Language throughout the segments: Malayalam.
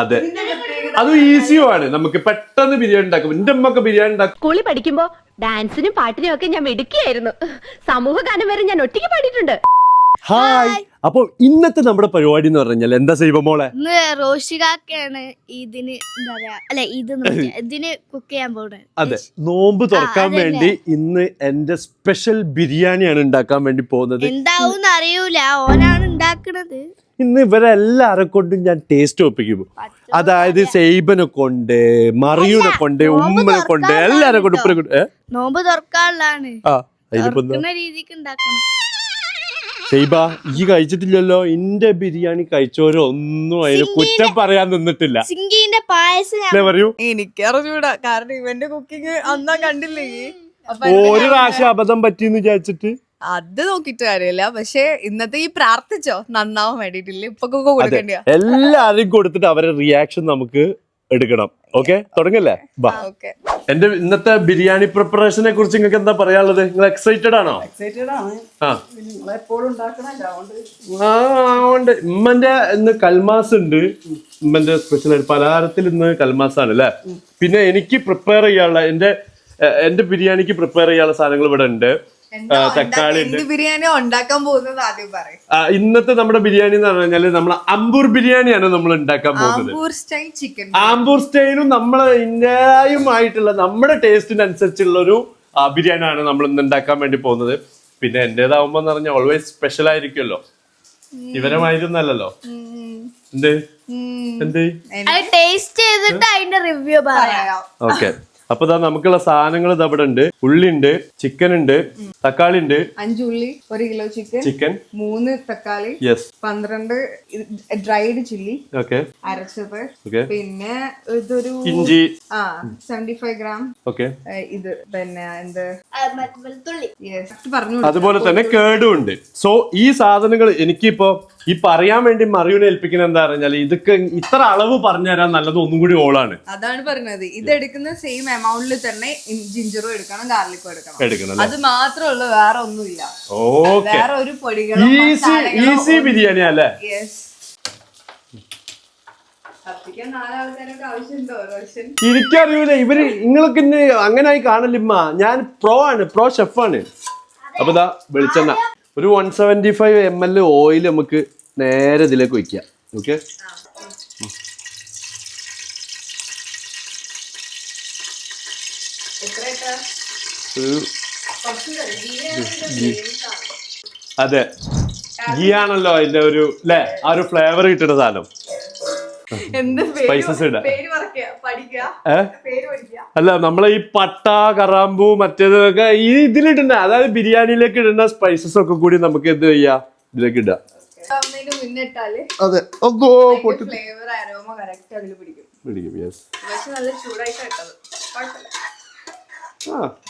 അതെ, അത് ഈസിയുമാണ്. നമുക്ക് പെട്ടെന്ന് ബിരിയാണി ഉണ്ടാക്കും. എന്റെ അമ്മക്ക് ബിരിയാണി ഉണ്ടാക്കും. സ്കൂളിൽ പഠിക്കുമ്പോ ഡാൻസിനും പാട്ടിനും ഒക്കെ ഞാൻ മിടുക്കിയായിരുന്നു. സമൂഹ ഗാനം വരെ ഞാൻ ഒറ്റയ്ക്ക് പാടിയിട്ടുണ്ട്. ഹായ്. അപ്പൊ ഇന്നത്തെ നമ്മുടെ പരിപാടി എന്ന് പറഞ്ഞാൽ എന്താ സൈബ മോളെ? റോഷികാക്കാണ് ഇതിന് എന്താ പറയാ അല്ലെ ഇതിന് കുക്ക് ചെയ്യാൻ പോകുന്നത്. അതെ, നോമ്പ് തുറക്കാൻ വേണ്ടി ഇന്ന് എന്റെ സ്പെഷ്യൽ ബിരിയാണിയാണ് ഉണ്ടാക്കാൻ വേണ്ടി പോകുന്നത്. എന്താവും അറിയൂല, ഓനാണ് ഉണ്ടാക്കണത്. ഇന്ന് ഇവരെല്ലാരെ കൊണ്ടും ഞാൻ ടേസ്റ്റ് ഒപ്പിക്കും. അതായത് സൈബനെ കൊണ്ട്, മറിയൂനെ കൊണ്ട്, ഉമ്മനെ കൊണ്ട്, എല്ലാരെ കൊണ്ട് ഉപ്പനെ കൊണ്ട്. നോമ്പ് തുറക്കാനുള്ളതാണ്, തുറക്കുന്ന രീതിക്ക് ഉണ്ടാക്കണം. സൈബ, ഈ കഴിച്ചിട്ടില്ലല്ലോ. ഇന്റെ ബിരിയാണി കഴിച്ചോരോ ഒന്നും അതിന് കുറ്റം പറയാൻ നിന്നിട്ടില്ല. സിംഗിന്റെ പായസം പറയൂ. എനിക്ക് അറിഞ്ഞൂടാ, കാരണം ഇവന്റെ കുക്കിംഗ് അന്നാ കണ്ടില്ലേ. ഒരു പ്രാവശ്യം അബദ്ധം പറ്റിന്ന് വിചാരിച്ചിട്ട് അത് നോക്കിട്ട് കാര്യമില്ല. പക്ഷെ ഇന്നത്തെ ഈ പ്രാർത്ഥിച്ചോ നന്നാവാൻ വേണ്ടിട്ടില്ല. ഇപ്പൊ കൊടുക്കണ്ട, എല്ലാരും കൊടുത്തിട്ട് അവരെ റിയാക്ഷൻ നമുക്ക് എടുക്കണം. ഓക്കെ, തുടങ്ങല്ലേ? ബാ. എന്റെ ഇന്നത്തെ ബിരിയാണി പ്രിപ്പറേഷനെ കുറിച്ച് നിങ്ങൾക്ക് എന്താ പറയാനുള്ളത്? നിങ്ങൾ എക്സൈറ്റഡ് ആണോ? ഉമ്മന്റെ ഇന്ന് കൽമാസ് ഉണ്ട്. ഉമ്മന്റെ സ്പെഷ്യൽ പലഹാരത്തിൽ ഇന്ന് കൽമാസ് ആണ് അല്ലെ. പിന്നെ എനിക്ക് പ്രിപ്പയർ ചെയ്യാനുള്ള എന്റെ ബിരിയാണിക്ക് പ്രിപ്പയർ ചെയ്യാനുള്ള സാധനങ്ങൾ ഇവിടെ ഉണ്ട്. തക്കാളി ഉണ്ട്. ബിരിയാണി ഉണ്ടാക്കാൻ പോകുന്നത് ആദ്യം പറയും. ഇന്നത്തെ നമ്മുടെ ബിരിയാണി എന്ന് പറഞ്ഞു കഴിഞ്ഞാല് നമ്മളെ അമ്പൂർ ബിരിയാണിയാണ് നമ്മൾ ഉണ്ടാക്കാൻ പോകുന്നത്. ആമ്പൂർ സ്റ്റൈലും നമ്മളെ ഇന്ത്യയുമായിട്ടുള്ള നമ്മുടെ ടേസ്റ്റിനനുസരിച്ചുള്ള ഒരു ബിരിയാണിയാണ് നമ്മൾ ഇന്ന് ഉണ്ടാക്കാൻ വേണ്ടി പോകുന്നത്. പിന്നെ എന്റേതാവുമ്പോ എന്ന് പറഞ്ഞാൽ ഓൾവേസ് സ്പെഷ്യൽ ആയിരിക്കുമല്ലോ, ഇവരമായിരുന്നല്ലോ. എന്ത് ടേസ്റ്റ് ചെയ്തിട്ട് അതിന്റെ റിവ്യൂ പറയാം. ഓക്കെ. അപ്പൊ നമുക്കുള്ള സാധനങ്ങൾ ഇവിടെ ഉണ്ട്. ഉള്ളി ഉണ്ട്, ചിക്കൻ ഉണ്ട്, തക്കാളി ഉണ്ട്. 5 ഉള്ളി, 1 കിലോ ചിക്കൻ, 3 തക്കാളി, 12 ഡ്രൈഡ് ചില്ലി അരച്ചത്, പിന്നെ ഇതൊരു ഇഞ്ചി 75 ഗ്രാം, ഇത് പിന്നെ എന്ത് പറഞ്ഞു. അതുപോലെ തന്നെ കേടും ഉണ്ട്. സോ ഈ സാധനങ്ങൾ എനിക്കിപ്പോ ഈ പറയാൻ വേണ്ടി മറിയൂനെ ഏൽപ്പിക്കുന്ന എന്താ പറഞ്ഞാൽ ഇതൊക്കെ ഇത്ര അളവ് പറഞ്ഞു തരാൻ നല്ലത് ഒന്നും കൂടി ഓളാണ്. അതാണ് പറഞ്ഞത്. ഇത് എടുക്കുന്ന സെയിം എമൗണ്ടിൽ തന്നെ ജിഞ്ചറും എടുക്കണം, ഗാർലിക്കും എടുക്കണം. അത് മാത്രമേ വേറെ ഒന്നുമില്ല. വേറെ ഒരു പൊടികളും ഈസി ബിരിയാണി അല്ലേ? എനിക്കറിയൂല. നിങ്ങൾക്ക് ഇന്ന് അങ്ങനെ ആയി കാണില്ലമ്മ. ഞാൻ പ്രോ ഷെഫാണ്. അപ്പൊ വെളിച്ചെണ്ണ ഒരു 175 ml ഓയിൽ നമുക്ക് നേരെ ഇതിലേക്ക് ഒഴിക്കാം. ഓക്കെ, അതെ, ഗീ ആണല്ലോ അതിന്റെ ഒരു അല്ലെ, ആ ഒരു ഫ്ലേവർ കിട്ടുന്ന സാധനം. സ്പൈസസ് ഇടാം. അല്ല, നമ്മളെ ഈ പട്ട, കറാമ്പൂ, മറ്റേതൊക്കെ ഈ ഇതിലിട്ടുന്ന, അതായത് ബിരിയാണിയിലേക്ക് ഇടുന്ന സ്പൈസസ് ഒക്കെ കൂടി നമുക്ക് എന്ത് ചെയ്യാം, ഇതിലേക്ക് ഇടാം. അതെ,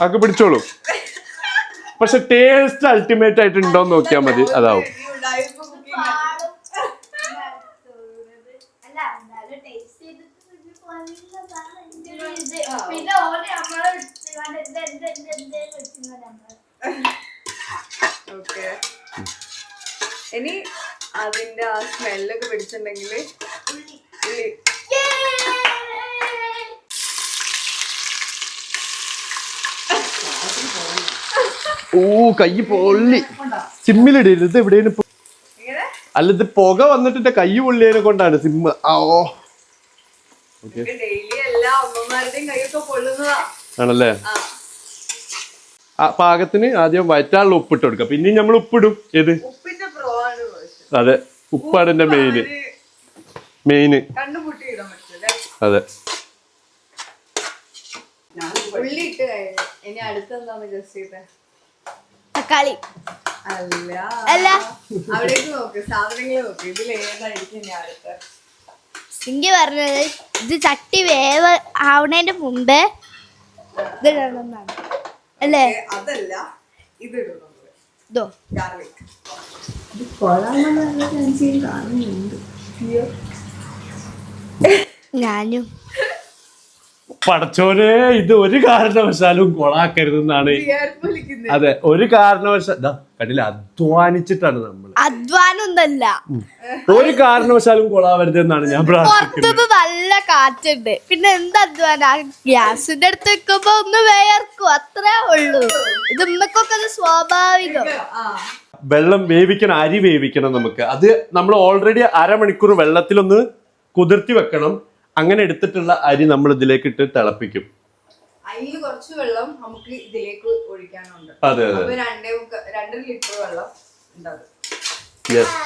ഒക്കെ പിടിച്ചോളൂ. പക്ഷെ ടേസ്റ്റ് അൾട്ടിമേറ്റ് ആയിട്ട് ഉണ്ടോന്ന് നോക്കിയാൽ മതി, അതാവും. ഇനി അതിന്റെ ആ സ്മെല്ലൊക്കെ പിടിച്ചിട്ടുണ്ടെങ്കിൽ കൈ പൊള്ളി. സിമ്മിലിടരുത് എവിടെയും. അല്ല, ഇത് പുക വന്നിട്ട് കൈ പൊള്ളിയതിനെ കൊണ്ടാണ് സിമ്മ്. ആണല്ലേ? ആ പാകത്തിന് ആദ്യം വയറ്റാനുള്ള ഉപ്പിട്ട് കൊടുക്കാം. പിന്നെയും നമ്മൾ ഉപ്പിടും. ഏത്? അതെ, ഉപ്പാണ് എന്റെ മെയിന്. അതെ. തക്കാളി അല്ല, അവിടേക്ക് നോക്ക്, സാധനങ്ങൾ നോക്ക്. ഇതിൽ ഏതായിരിക്കും ഞാൻ അടുത്ത സിംഗി പറഞ്ഞത് ഇത് ചട്ടി വേവ് ആവണേന്റെ മുമ്പേ ഇതിടണമെന്നാണ് അല്ലേ? അതല്ല, ഇത് ഇതോ ഗാർലിക്. ഞാനും പടച്ചോനെ ഇത് ഒരു കാരണവശാലും കൊളാക്കരുതെന്നാണ്. അതെ, ഒരു കാരണവശാലും കണ്ടില്ല, അധ്വാനിച്ചിട്ടാണ് നമ്മൾ. അധ്വാനൊന്നല്ല, ഒരു കാരണവശാലും കൊളാവരുതെന്നാണ് ഞാൻ പ്രാർത്ഥിക്കുന്നത്. പുറത്തുനിന്ന് നല്ല കാറ്റുണ്ട്, പിന്നെ എന്ത് അധ്വാനം? ഗ്യാസിന്റെ അടുത്ത് വെക്കുമ്പോ ഒന്ന് വേർക്കും, അത്രേ ഉള്ളൂ. ഇത് ഉമ്മക്കൊക്കെ അത് സ്വാഭാവികം. വെള്ളം വേവിക്കണം, അരി വേവിക്കണം. നമുക്ക് അത് നമ്മൾ ഓൾറെഡി അരമണിക്കൂർ വെള്ളത്തിലൊന്ന് കുതിർത്തി വെക്കണം. അങ്ങനെ എടുത്തിട്ടുള്ള അരി നമ്മൾ ഇതിലേക്ക് ഇട്ട് തിളപ്പിക്കും. അതിൽ കുറച്ച് വെള്ളം നമുക്ക് ഇതിലേക്ക് ഒഴിക്കാനുണ്ട്. അതെ അതെ, 2 ലിറ്റർ വെള്ളം ഉണ്ടാവും. യെസ്.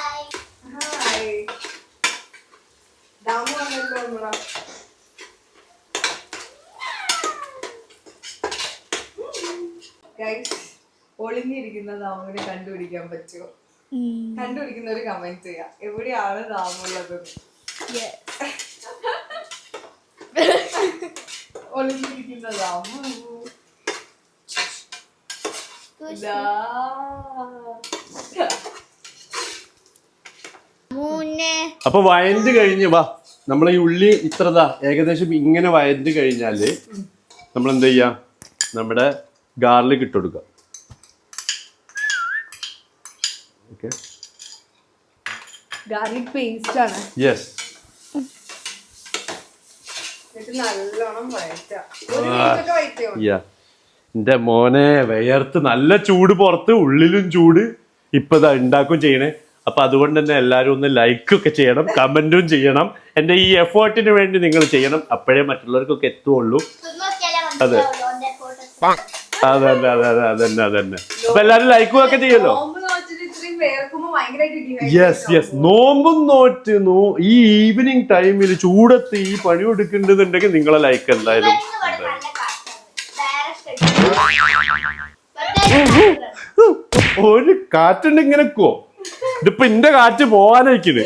ഒളിഞ്ഞിരിക്കുന്ന ദാമുവിനെ കണ്ടുപിടിക്കാൻ പറ്റുമോ? കണ്ടുപിടിക്കുന്നവര് കമന്റ് ചെയ്യാം എവിടെയാണ് ദാമുള്ളത്. ഒളിഞ്ഞിരിക്കുന്ന ദാമു. അപ്പൊ വയന്റ് കഴിഞ്ഞ് വാ, നമ്മൾ ഈ ഉള്ളി ഇത്രതാ ഏകദേശം ഇങ്ങനെ വയന്റ് കഴിഞ്ഞാല് നമ്മൾ എന്ത് ചെയ്യാം, നമ്മുടെ ഗാർലിക് ഇട്ട് കൊടുക്കുക. ഓക്കെ, ഗാർലിക് പേസ്റ്റ് ആണ്. യെസ്. നല്ലോണം എന്റെ മോനെ വിയർത്ത് നല്ല ചൂട്, പുറത്ത് ഉള്ളിലും ചൂട്. ഇപ്പൊ ഇതാ ഉണ്ടാക്കും ചെയ്യണേ. അപ്പൊ അതുകൊണ്ട് തന്നെ എല്ലാരും ഒന്ന് ലൈക്ക് ഒക്കെ ചെയ്യണം, കമന്റും ചെയ്യണം. എന്റെ ഈ എഫേർട്ടിന് വേണ്ടി നിങ്ങൾ ചെയ്യണം, അപ്പോഴേ മറ്റുള്ളവർക്കൊക്കെ എത്തുള്ളൂ. അതെ അതന്നെ അതന്നെ അതന്നെ അതന്നെ. അപ്പൊ എല്ലാരും ലൈക്കും ഒക്കെ ചെയ്യല്ലോ. യെസ് യെസ്, നോമ്പും നോറ്റ് ഈ ഈവനിങ് ടൈമിൽ ചൂടത്ത് ഈ പണി കൊടുക്കുന്നുണ്ടെങ്കിൽ നിങ്ങളെ ലൈക്ക് എന്തായാലും. ഒരു കാറ്റുണ്ട് ഇങ്ങനെക്കോ, ഇതിപ്പോ ഇന്റെ കാറ്റ് പോവാനായിക്കിത്.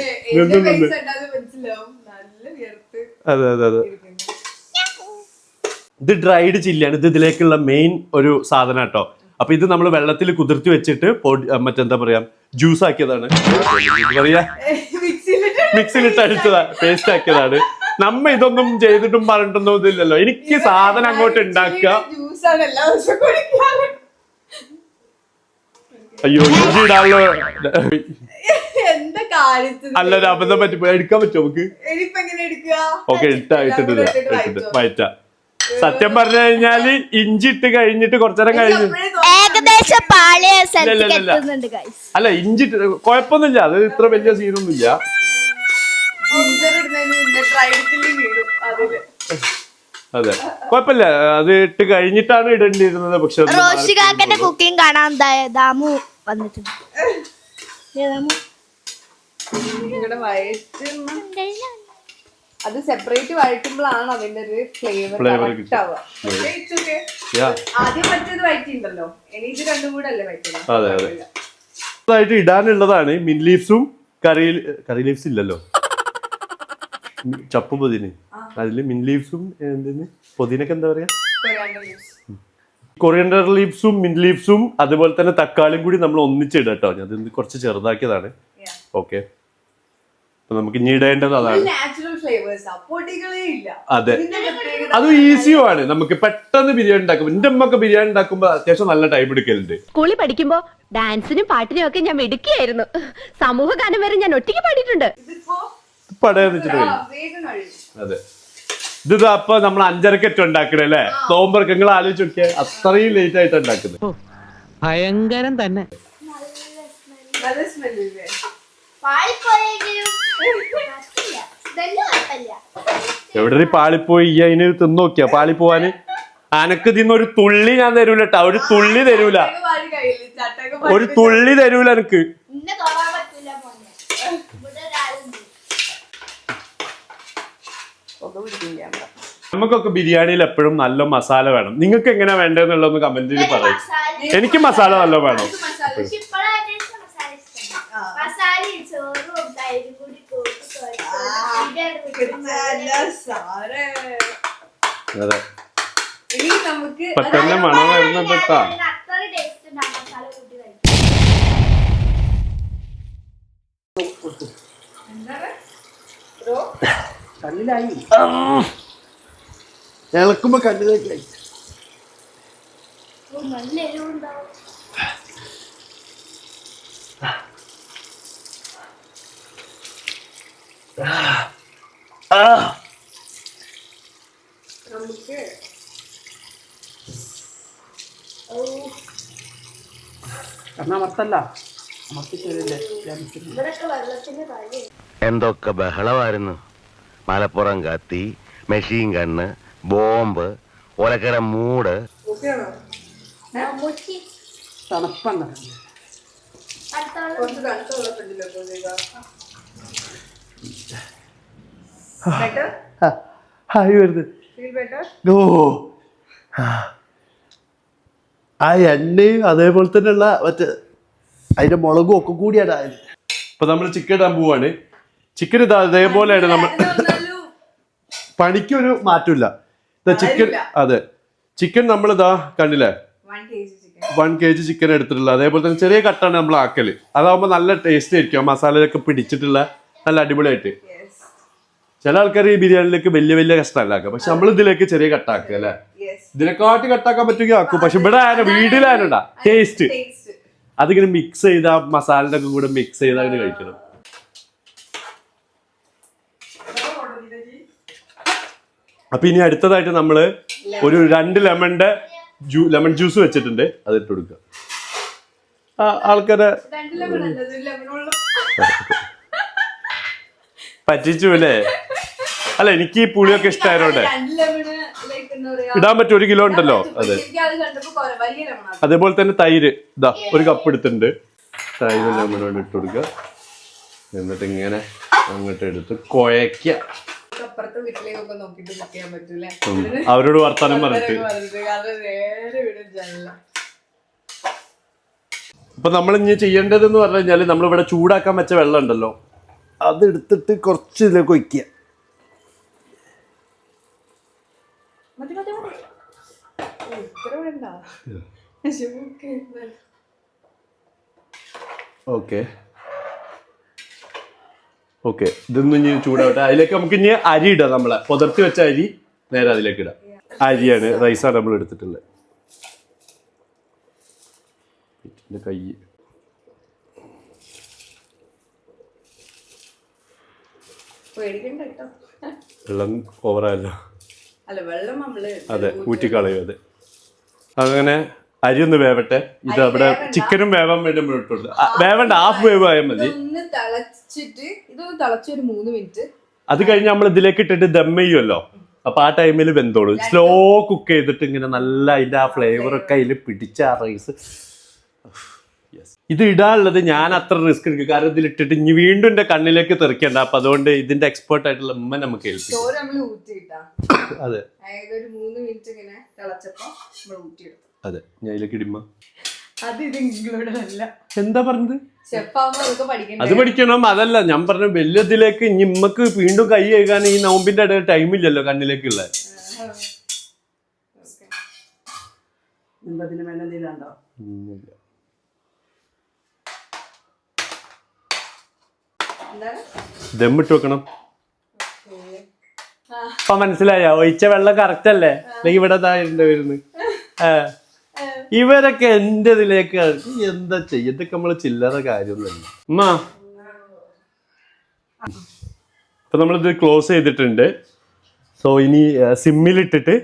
അതെ അതെ അതെ, ഇത് ഡ്രൈഡ് ചില്ലിയാണ്. ഇത് ഇതിലേക്കുള്ള മെയിൻ ഒരു സാധനം കേട്ടോ. അപ്പൊ ഇത് നമ്മൾ വെള്ളത്തിൽ കുതിർത്തി വെച്ചിട്ട് മറ്റെന്താ പറയാ, ജ്യൂസ് ആക്കിയതാണ്, പറയാ മിക്സിലിട്ട് അടിച്ചതാ, പേസ്റ്റ് ആക്കിയതാണ്. നമ്മ ഇതൊന്നും ചെയ്തിട്ടും പറഞ്ഞിട്ടൊന്നും ഇതില്ലല്ലോ. എനിക്ക് സാധനം അങ്ങോട്ട് ഉണ്ടാക്കുക. അയ്യോ, ഇഞ്ചി ഇടാനുള്ള അല്ലൊരു അബദ്ധം പറ്റിപ്പോ. എടുക്കാൻ പറ്റുമോ നമുക്ക്? ഓക്കെ, ഇട്ടിട്ട് വയറ്റാ. സത്യം പറഞ്ഞു കഴിഞ്ഞാല് ഇഞ്ചി ഇട്ട് കഴിഞ്ഞിട്ട് കുറച്ചേരം കഴിഞ്ഞു. അല്ല, ഇഞ്ചി കുഴപ്പമൊന്നുമില്ല, അത് ഇത്ര വലിയ സീനൊന്നുമില്ല. അതെ, കുഴപ്പമില്ല. അത് ഇട്ട് കഴിഞ്ഞിട്ടാണ് ഇടേണ്ടിയിരുന്നത്. പക്ഷെ റോഷികാക്കന്റെ കുക്കിംഗ് കാണാൻ ദാമു വന്നിട്ടുണ്ട്. അത് സെപ്പറേറ്റ് വഴറ്റുമ്പോഴാണ് അതിന്റെ ഒരു ഫ്ലേവർ ആദ്യം മറ്റേത് വഴറ്റിണ്ടല്ലോ, ഇനി ഇത് രണ്ടും കൂടെ അല്ലേ വഴറ്റുക. അതെ അതെ, അതായിട്ട് ഇടാനുള്ളതാണ് മിൻ ലീവ്സും കറി ലീവ്സ് ഇല്ലല്ലോ, ചപ്പ് പൊതിന്. അതില് മിൻ ലീവ്സും പൊതിനൊക്കെ എന്താ പറയാ, കൊറിയൻഡർ ലീവ്സും മിൻ ലീവ്സും അതുപോലെ തന്നെ തക്കാളിയും കൂടി നമ്മൾ ഒന്നിച്ചിടാം കേട്ടോ. അത് കുറച്ച് ചെറുതാക്കിയതാണ്. ഓക്കെ, നമുക്ക് ഇനി ഇടേണ്ടത് അതാണ്. അതെ, അത് ഈസിയുമാണ്. നമുക്ക് പെട്ടെന്ന് ബിരിയാണി ഉണ്ടാക്കും. എന്റെ അമ്മക്ക് ബിരിയാണി ഉണ്ടാക്കുമ്പോ അത്യാവശ്യം നല്ല ടൈം എടുക്കലുണ്ട്. സ്കൂളിൽ പഠിക്കുമ്പോ ഡാൻസിനും പാട്ടിനും ഒക്കെ ഞാൻ മിടുക്കിയായിരുന്നു. സമൂഹ ഗാനം വരെ ഞാൻ ഒറ്റയ്ക്ക് പാടിയിട്ടുണ്ട്. അതെ, ഇത് അപ്പൊ നമ്മൾ 5:30 ഉണ്ടാക്കണേ അല്ലേ, നോമ്പർക്ക്. നിങ്ങൾ ആലോചിച്ച് നോക്കിയാൽ അത്രയും ലേറ്റ് ആയിട്ട് ഉണ്ടാക്കുന്നത്. ഭയങ്കരം തന്നെ. എവിടെ പാളിപ്പോയി? ഈ അതിന് തിന്നോക്കിയാ പാളിപ്പോവാന്? അനക്ക് തിന്നൊരു തുള്ളി ഞാൻ തരൂല കേട്ടാ, ഒരു തുള്ളി തരൂല, ഒരു തുള്ളി തരൂല എനിക്ക്. നമുക്കൊക്കെ ബിരിയാണിയിൽ എപ്പോഴും നല്ല മസാല വേണം. നിങ്ങൾക്ക് എങ്ങനെയാ വേണ്ടതെന്നുള്ളതൊന്ന് കമന്റിൽ പറയും. എനിക്ക് മസാല നല്ല വേണം. അതെ, പെട്ടെന്ന് മണം വരുന്നുണ്ടാ. ഇളക്കുമ്പോ കണ്ണിലേക്ക് നല്ല എരിവുണ്ടാവും. നമുക്ക് ഇവിടൊക്കെ വെള്ളത്തിന് കാര്യം. എന്തൊക്കെ ബഹളമായിരുന്നു. മലപ്പുറം കത്തി, മെഷീൻ ഗണ്ണ്, ബോംബ്, ഒലക്കര മൂട്. മമ്മൂട്ടി അടുത്ത ആള് കുറച്ച് തണുത്ത വെള്ളത്തിലൊക്കെ ബെറ്റർ ഹായ് വരുന്നത് ഫീൽ ബെറ്റർ. ഓ ആ എണ്ണയും അതേപോലെ തന്നെയുള്ള മറ്റേ അതിന്റെ മുളകും ഒക്കെ കൂടിയാണ് ആയത്. ഇപ്പൊ നമ്മൾ ചിക്കൻ ഇടാൻ പോവാണ്. ചിക്കൻ ഇതാ അതേപോലെയാണ് നമ്മൾ പണിക്കൊരു മാറ്റമില്ല. ചിക്കൻ അതെ ചിക്കൻ നമ്മളിതാ കണ്ടില്ലേ 1 kg ചിക്കൻ എടുത്തിട്ടുള്ള അതേപോലെ തന്നെ ചെറിയ കട്ടാണ് നമ്മൾ ആക്കല്. അതാവുമ്പോ നല്ല ടേസ്റ്റ് ആയിരിക്കും. മസാലയൊക്കെ പിടിച്ചിട്ടുള്ള നല്ല അടിപൊളിയായിട്ട്. ചില ആൾക്കാർ ഈ ബിരിയാണിയിലേക്ക് വലിയ വലിയ കഷ്ണമല്ലാക്കുക, പക്ഷെ നമ്മൾ ഇതിലേക്ക് ചെറിയ കട്ടാക്കുക അല്ലെ. ഇതിനെക്കാട്ടി കട്ടാക്കാൻ പറ്റുമെങ്കിൽ ആക്കും. പക്ഷെ ഇവിടെ വീട്ടിലാരുണ്ടാ ടേസ്റ്റ് അതിങ്ങനെ മിക്സ് ചെയ്ത മസാലയുടെ ഒക്കെ കൂടെ മിക്സ് ചെയ്ത് അങ്ങനെ കഴിക്കണം. അപ്പൊ ഇനി അടുത്തതായിട്ട് നമ്മള് ഒരു 2 ലെമൺ ജ്യൂസ് വെച്ചിട്ടുണ്ട്, അത് ഇട്ട് കൊടുക്കുക. ആൾക്കാരെ പറ്റിച്ചു അല്ലേ? അല്ല എനിക്ക് ഈ പുളിയൊക്കെ ഇഷ്ടമായതുകൊണ്ട് ഇടാൻ പറ്റും. 1 കിലോ ഉണ്ടല്ലോ. അതെ അതേപോലെ തന്നെ തൈര് ഇതാ 1 കപ്പ് എടുത്തിട്ടുണ്ട്. തൈര് ലെമണോട് ഇട്ട് കൊടുക്കുക. എന്നിട്ട് ഇങ്ങനെ അങ്ങോട്ട് എടുത്ത് കുഴയ്ക്കുക. അപ്പുറത്തെ വീട്ടിലേക്കൊക്കെ നോക്കിട്ട് കുക്ക് ചെയ്യാൻ പറ്റൂലേ? അവരോട് വർത്താനം പറഞ്ഞിട്ട്. ഇപ്പൊ നമ്മൾ ഇനി ചെയ്യേണ്ടതെന്ന് പറഞ്ഞു കഴിഞ്ഞാല് നമ്മളിവിടെ ചൂടാക്കാൻ വെച്ച വെള്ളം ഉണ്ടല്ലോ, അത് എടുത്തിട്ട് കുറച്ച് ഇതിലേക്ക് ഒഴിക്കുക. ഓക്കെ ഓക്കെ ഇതൊന്നും ഇനി ചൂടാവട്ടെ. അതിലേക്ക് നമുക്ക് ഇനി അരി ഇടാം. നമ്മളെ പുതർത്തി വെച്ച അരി നേരെ അതിലേക്ക് ഇടാം. അരിയാണ്, റൈസാണ് നമ്മൾ എടുത്തിട്ടുള്ളത്. കൈ വെള്ളം ഓവറായല്ലോ. അതെ ഊറ്റിക്കളയും. അതെ അങ്ങനെ അരി ഒന്ന് വേവട്ടെ. ഇത് അവിടെ ചിക്കനും വേവാൻ വേണ്ടി നമ്മൾ ഇട്ടുള്ളൂ. വേവണ്ട, ഹാഫ് വേവ് ആയാൽ മതി. അത് കഴിഞ്ഞ് നമ്മൾ ഇതിലേക്ക് ഇട്ടിട്ട് ദം ചെയ്യുമല്ലോ, അപ്പൊ ആ ടൈമിൽ വെന്തോളും. സ്ലോ കുക്ക് ചെയ്തിട്ട് ഇങ്ങനെ നല്ല അതിന്റെ ആ ഫ്ലേവർ ഒക്കെ അതിൽ പിടിച്ച ആ റൈസ്. ഇത് ഇടാനുള്ളത് ഞാൻ അത്ര റിസ്ക് എടുക്കും, കാരണം ഇതിൽ ഇട്ടിട്ട് ഇനി വീണ്ടും എന്റെ കണ്ണിലേക്ക് തെറിക്കണ്ട. അപ്പൊ അതുകൊണ്ട് ഇതിന്റെ എക്സ്പേർട്ട് ആയിട്ടുള്ള ഉമ്മ നമുക്ക് ഏൽപ്പിക്കും. അതെ അതെ ഞാൻ ഇതിലേക്ക് ഇടുമ്പോ എന്താ പറഞ്ഞത്? അത് പഠിക്കണം. അതല്ല ഞാൻ പറഞ്ഞ വലിയ ഇതിലേക്ക് ഇനി ഇമ്മക്ക് വീണ്ടും കൈ കഴുകാൻ ഈ നോമ്പിന്റെ ഇടയിൽ ടൈമില്ലല്ലോ കണ്ണിലേക്കുള്ള. ദമ്മിട്ട് വെക്കണം. അപ്പൊ മനസ്സിലായോ? ഒഴിച്ച വെള്ളം കറക്റ്റ് അല്ലേ? അല്ലെങ്കിൽ ഇവിടെ വരുന്നു. ഇവരൊക്കെ എന്റെ ഇതിലേക്ക് എന്താ ചെയ്യ? ഇതൊക്കെ നമ്മള് ചില്ലറ കാര്യമൊന്നുമല്ല. ഉമ്മ ഇപ്പൊ നമ്മളിത് ക്ലോസ് ചെയ്തിട്ടുണ്ട്. സോ ഇനി സിമ്മിലിട്ടിട്ട്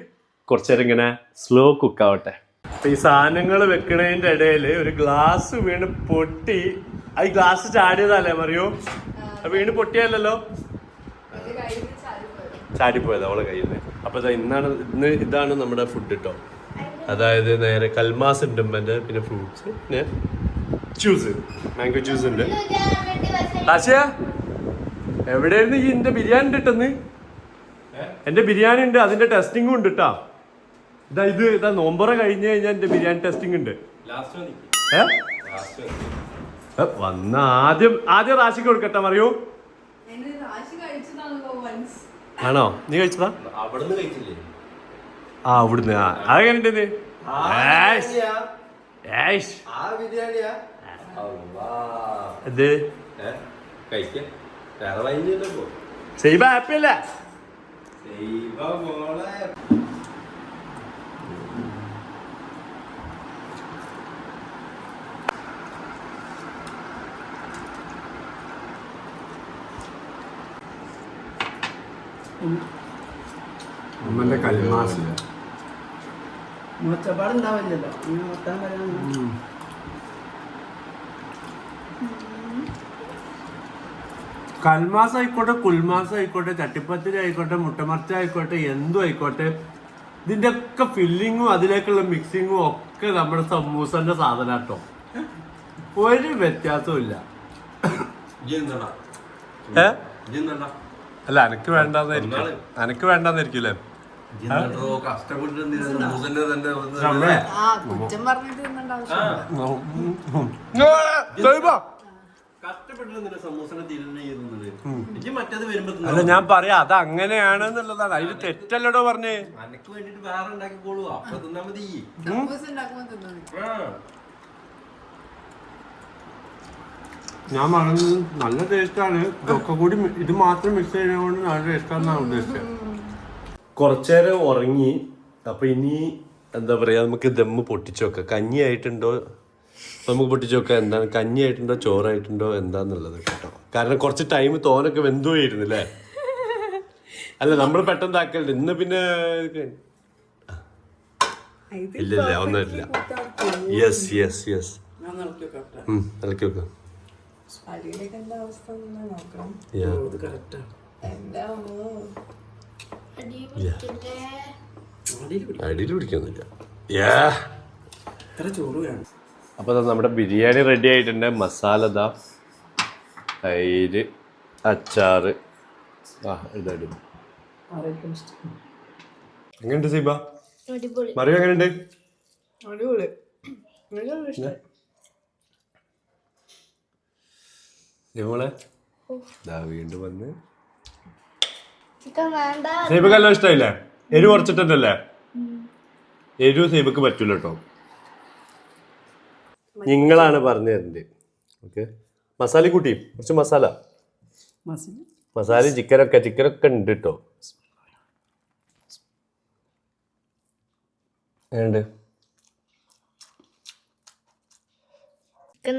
കുറച്ചേരം ഇങ്ങനെ സ്ലോ കുക്ക് ആവട്ടെ. അപ്പൊ ഈ സാധനങ്ങൾ വെക്കണതിന്റെ ഇടയിൽ ഒരു ഗ്ലാസ് വീണ് പൊട്ടി. ഈ ഗ്ലാസ് ചാടിയതല്ലേ പറയൂ? വീണ് പൊട്ടിയല്ലോ, ചാടിപ്പോയത് അവളെ കയ്യിൽ നിന്ന്. അപ്പൊ ഇന്ന് ഇതാണ് നമ്മുടെ ഫുഡ് കേട്ടോ. അതായത് നേരെ കൽമാസ് ഉണ്ട് ഉമ്മൻ്റെ, പിന്നെ ഫ്രൂട്ട്സ്, പിന്നെ ജ്യൂസ്, മാംഗോ ജ്യൂസ് ഉണ്ട്. ആശയ എവിടെയായിരുന്നു ഈ എന്റെ ബിരിയാണി ഇട്ടെന്ന്? എന്റെ ബിരിയാണി ഉണ്ട്, അതിന്റെ ടെസ്റ്റിംഗും ഉണ്ട് കേട്ടാ. ഇതാ നോമ്പറ കഴിഞ്ഞ് കഴിഞ്ഞാൽ എന്റെ ബിരിയാണി ടെസ്റ്റിംഗ് ഉണ്ട്. വന്ന ആദ്യം റാശിക്ക് കൊടുക്കട്ടെ പറയൂ. ആണോ? നീ കഴിച്ചതാ? അവിടുന്ന് കഴിച്ചില്ലേ? അവിടുന്ന് അതെങ്ങനെയുണ്ട്? അമ്മന്റെ കൽമാസ് മോച്ചപ്പാടുണ്ടാവില്ലല്ലോ ഇങ്ങനെ മൊത്തം വരാൻ കൽമാസ് ആയിക്കോട്ടെ, കുൽമാസ് ആയിക്കോട്ടെ, ചട്ടിപ്പത്തിരി ആയിക്കോട്ടെ, മുട്ടമർച്ച ആയിക്കോട്ടെ, എന്തും ആയിക്കോട്ടെ, ഇതിന്റെ ഒക്കെ ഫില്ലിങ്ങും അതിലേക്കുള്ള മിക്സിങ്ങും ഒക്കെ നമ്മുടെ സമൂസന്റെ സാധനാട്ടോ. ഒരു വ്യത്യാസവും ഇല്ല. അല്ല എനക്ക് വേണ്ടെന്നായിരിക്കും, എനക്ക് വേണ്ടെന്നായിരിക്കൂലേ. കുറ്റം പറഞ്ഞിട്ട് തിന്നണ്ട ആവശ്യമില്ല. അല്ല ഞാൻ പറയാ അത് അങ്ങനെയാണെന്നുള്ളതാണ്, അതിന് തെറ്റല്ലടോ പറഞ്ഞേ. സമൂസ ഉണ്ടാക്കുമ്പോ തിന്നാ മതി. ഞാൻ പറഞ്ഞത് നല്ല ടേസ്റ്റാണ്. ഇതൊക്കെ കൂടി ഇത് മാത്രം മിക്സ് ചെയ്യുന്നതുകൊണ്ട് നല്ല ടേസ്റ്റാണെന്നാണ് ഉദ്ദേശിച്ചത്. കുറച്ചേരം ഉറങ്ങി. അപ്പൊ ഇനി എന്താ പറയാ, നമുക്ക് ദമ്മ് പൊട്ടിച്ചു നോക്കാം. കഞ്ഞി ആയിട്ടുണ്ടോ നമുക്ക് പൊട്ടിച്ചു നോക്കാം. എന്താണ് കഞ്ഞി ആയിട്ടുണ്ടോ ചോറായിട്ടുണ്ടോ എന്താന്നുള്ളത് കേട്ടോ. കാരണം കുറച്ച് ടൈം തോനൊക്കെ വെന്തുപോയിരുന്നില്ലേ. അല്ല നമ്മൾ പെട്ടെന്ന് ആക്കലുണ്ട്. ഇന്ന് പിന്നെ ഇല്ലില്ല ഒന്നുമില്ല. യെസ് യെസ് യെസ് ഇളക്കി വെക്കാം. അടിയിൽ പിടിക്കുന്നില്ല. അപ്പൊ നമ്മുടെ ബിരിയാണി റെഡി ആയിട്ടുണ്ട്. മസാല ദാ, തൈര്, അച്ചാറ്. ഇതടി എങ്ങനെയുണ്ട് സീബ? മറിയ എങ്ങനെയുണ്ട്? നമ്മളെ വീണ്ടും വന്ന് സീബക്ക് എല്ലാം ഇഷ്ടമായില്ലേ? എരിവ് കുറച്ചിട്ടല്ലേ? എരിവ് സീബക്ക് പറ്റൂല കേട്ടോ. നിങ്ങളാണ് പറഞ്ഞു തരേണ്ടത്. ഓക്കെ, മസാല കൂട്ടി, കുറച്ച് മസാല ചിക്കനൊക്കെ ഉണ്ട് കേട്ടോ.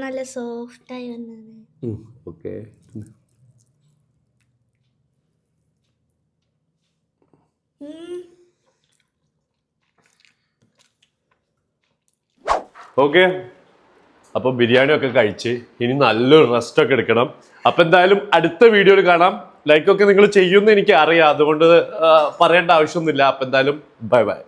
നല്ല സോഫ്റ്റ് ആയി വന്നത്. Okay, okay. അപ്പോൾ ബിരിയാണി ഒക്കെ കഴിച്ച് ഇനി നല്ലൊരു റെസ്റ്റ് ഒക്കെ എടുക്കണം. അപ്പം എന്തായാലും അടുത്ത വീഡിയോയിൽ കാണാം. ലൈക്കൊക്കെ നിങ്ങൾ ചെയ്യുമെന്ന് എനിക്ക് അറിയാം, അതുകൊണ്ട് പറയേണ്ട ആവശ്യമൊന്നുമില്ല. അപ്പം എന്തായാലും ബൈ ബൈ.